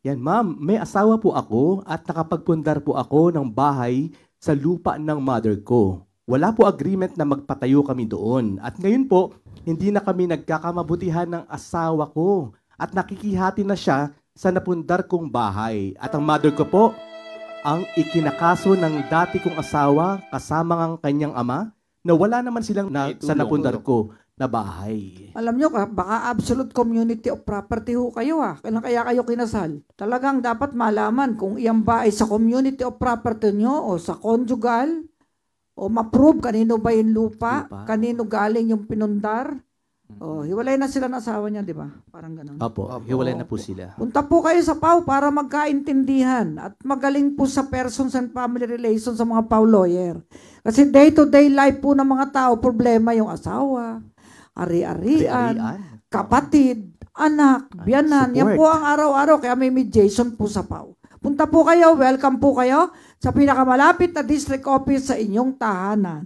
Yan, ma'am, may asawa po ako at nakapagpundar po ako ng bahay sa lupa ng mother ko. Wala po agreement na magpatayo kami doon. At ngayon po, hindi na kami nagkakamabutihan ng asawa ko. At nakikihati na siya sa napundar kong bahay. At ang mother ko po, ang ikinakaso ng dati kong asawa kasama ang kanyang ama na wala naman silang sa napundar ko na bahay. Alam nyo ka, baka absolute community of property ho kayo Kailan kaya kayo kinasal? Talagang dapat malaman kung iyan ba ay sa community of property nyo o sa conjugal o ma-prove kanino ba yung lupa, kanino galing yung pinundar. Oh, hiwalay na sila ng asawa niya, di ba? Parang ganun. Opo, hiwalay na po sila. Punta po kayo sa PAW para magkaintindihan at magaling po sa persons and family relations sa mga PAW lawyer. Kasi day-to-day life po ng mga tao, problema yung asawa, ari-arian, kapatid, anak, biyanan. Yan po ang araw-araw, kaya may mediation po sa PAW. Punta po kayo, welcome po kayo sa pinakamalapit na district office sa inyong tahanan.